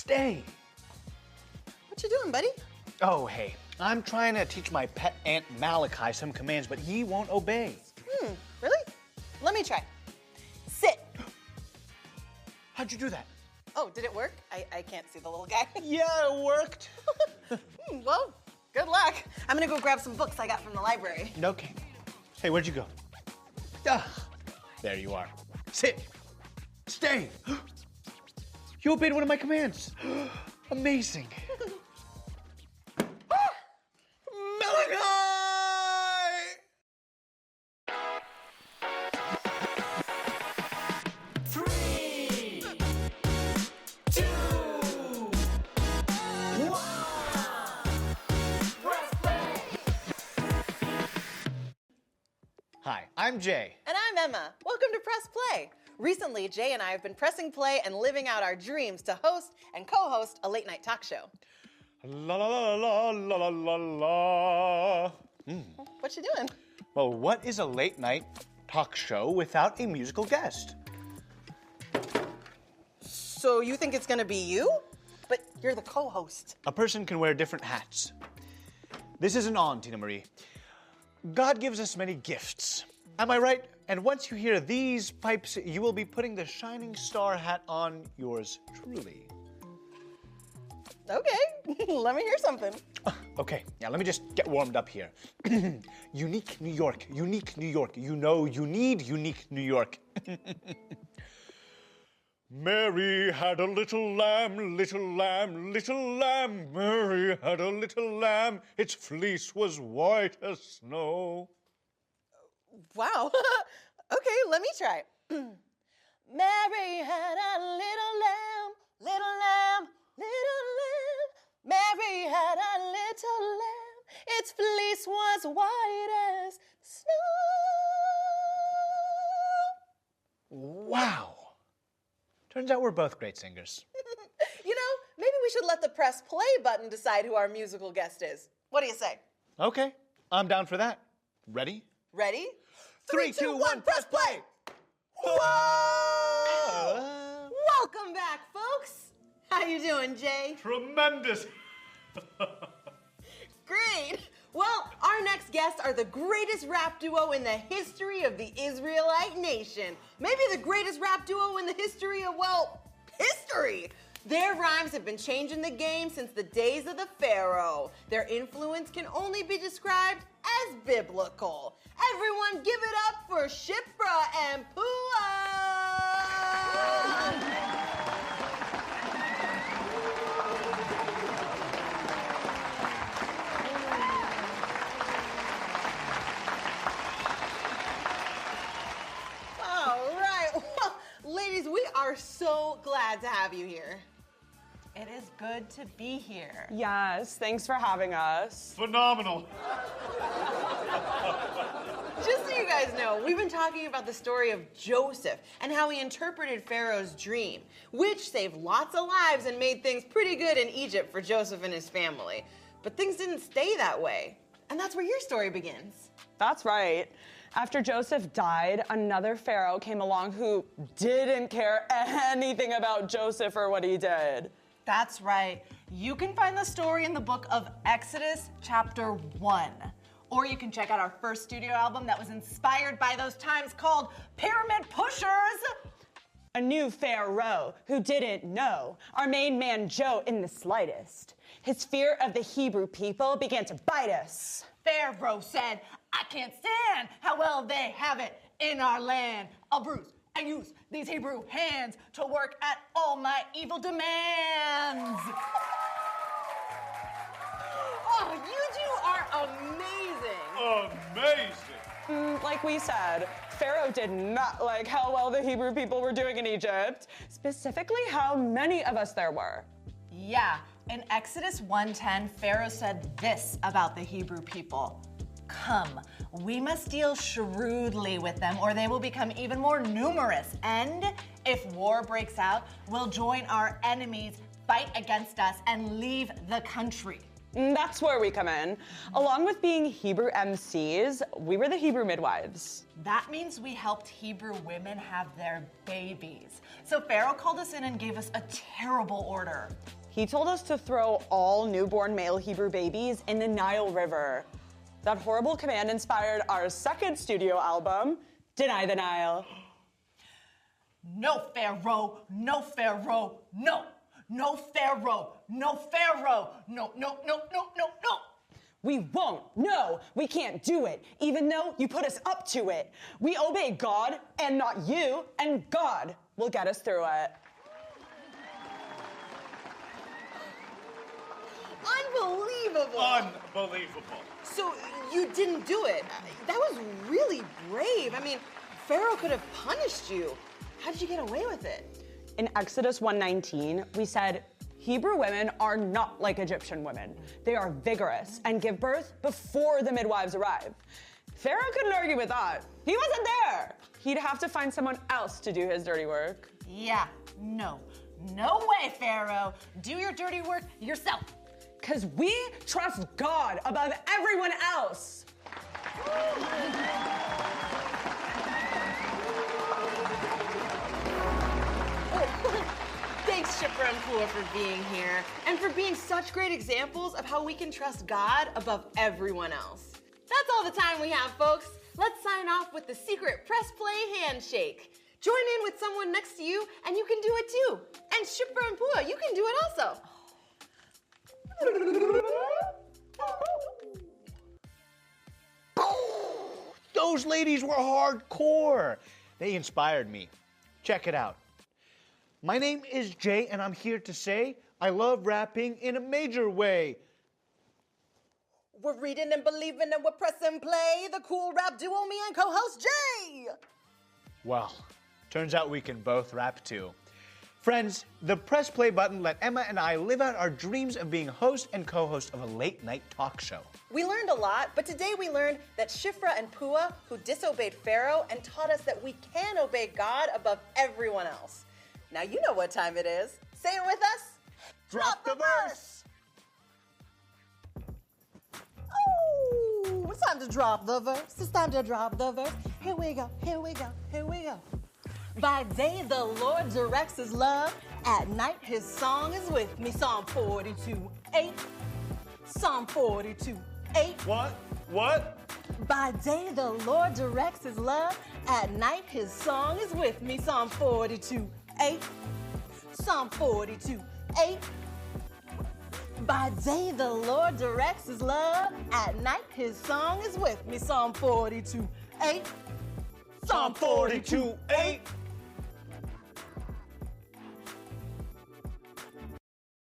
stay. What you doing, buddy? Oh, hey, I'm trying to teach my pet ant Malachi some commands, but he won't obey. Really? Let me try. Sit. How'd you do that? Oh, did it work? I can't see the little guy. Yeah, it worked. Well, good luck. I'm gonna go grab some books I got from the library. Okay. Hey, where'd you go? Ah, there you are. Sit. Stay. You obeyed one of my commands. Amazing. Malachi! Hi, I'm Jay. And I'm Emma. Welcome to Press Play. Recently, Jay and I have been pressing play and living out our dreams to host and co-host a late night talk show. La la la la la la la. What you doing? Well, what is a late night talk show without a musical guest? So you think it's gonna be you? But you're the co-host. A person can wear different hats. This isn't on, Tina Marie. God gives us many gifts. Am I right? And once you hear these pipes, you will be putting the shining star hat on yours truly. Okay, let me hear something. Okay, now let me just get warmed up here. Unique New York, unique New York. You know you need unique New York. Mary had a little lamb, little lamb, little lamb. Mary had a little lamb. Its fleece was white as snow. Wow. Okay, let me try. Mary had a little lamb, little lamb, little lamb. Mary had a little lamb. Its fleece was white as snow. Wow. Turns out we're both great singers. You know, maybe we should let the press play button decide who our musical guest is. What do you say? Okay, I'm down for that. Ready? Ready? 3, 2, 1, press play! Whoa! Welcome back, folks. How you doing, Jay? Tremendous! Great. Well, our next guests are the greatest rap duo in the history of the Israelite nation. Maybe the greatest rap duo in the history of, well, history. Their rhymes have been changing the game since the days of the Pharaoh. Their influence can only be described as biblical. Everyone give it up for Shipra and Pua! All right. Well, ladies, we are so glad to have you here. It is good to be here. Yes, thanks for having us. Phenomenal. Just so you guys know, we've been talking about the story of Joseph and how he interpreted Pharaoh's dream, which saved lots of lives and made things pretty good in Egypt for Joseph and his family. But things didn't stay that way. And that's where your story begins. That's right. After Joseph died, another pharaoh came along who didn't care anything about Joseph or what he did. That's right. You can find the story in the book of Exodus, chapter 1. Or you can check out our first studio album that was inspired by those times called Pyramid Pushers. A new pharaoh who didn't know our main man Joe in the slightest. His fear of the Hebrew people began to bite us. Pharaoh said, I can't stand how well they have it in our land. I'll bruise and use these Hebrew hands to work at all my evil demands. Oh, you two are amazing. Amazing. Like we said, Pharaoh did not like how well the Hebrew people were doing in Egypt, specifically how many of us there were. Yeah, in Exodus 1:10, Pharaoh said this about the Hebrew people. Come, we must deal shrewdly with them or they will become even more numerous. And if war breaks out, we'll join our enemies, fight against us, and leave the country. That's where we come in. Along with being Hebrew MCs, we were the Hebrew midwives. That means we helped Hebrew women have their babies. So Pharaoh called us in and gave us a terrible order. He told us to throw all newborn male Hebrew babies in the Nile River. That horrible command inspired our second studio album, Deny the Nile. No Pharaoh, no Pharaoh, no. No Pharaoh, no Pharaoh, no, no, no, no, no, no. We won't. No, we can't do it, even though you put us up to it. We obey God and not you, and God will get us through it. Unbelievable. Unbelievable. So you didn't do it. That was really brave. I mean, Pharaoh could have punished you. How did you get away with it? In Exodus 1:19, we said, Hebrew women are not like Egyptian women. They are vigorous and give birth before the midwives arrive. Pharaoh couldn't argue with that. He wasn't there. He'd have to find someone else to do his dirty work. Yeah, no. No way, Pharaoh. Do your dirty work yourself. 'Cause we trust God above everyone else. Thanks, Shipra and Pua, for being here and for being such great examples of how we can trust God above everyone else. That's all the time we have, folks. Let's sign off with the secret press play handshake. Join in with someone next to you and you can do it too. And Shipra and Pua, you can do it also. Those ladies were hardcore. They inspired me. Check it out. My name is Jay, and I'm here to say I love rapping in a major way. We're reading and believing and we're pressing play. The cool rap duo, me and co-host Jay. Well, turns out we can both rap too. Friends, the press play button let Emma and I live out our dreams of being host and co-host of a late night talk show. We learned a lot, but today we learned that Shipra and Pua, who disobeyed Pharaoh and taught us that we can obey God above everyone else. Now you know what time it is. Say it with us. Drop the verse! Oh, it's time to drop the verse. It's time to drop the verse. Here we go, here we go, here we go. By day the Lord directs his love. At night his song is with me. Psalm 42:8. Psalm 42:8. What? By day the Lord directs his love. At night his song is with me. Psalm 42:8. Psalm 42:8. By day the Lord directs his love. At night his song is with me. Psalm 42:8. Psalm 42:8.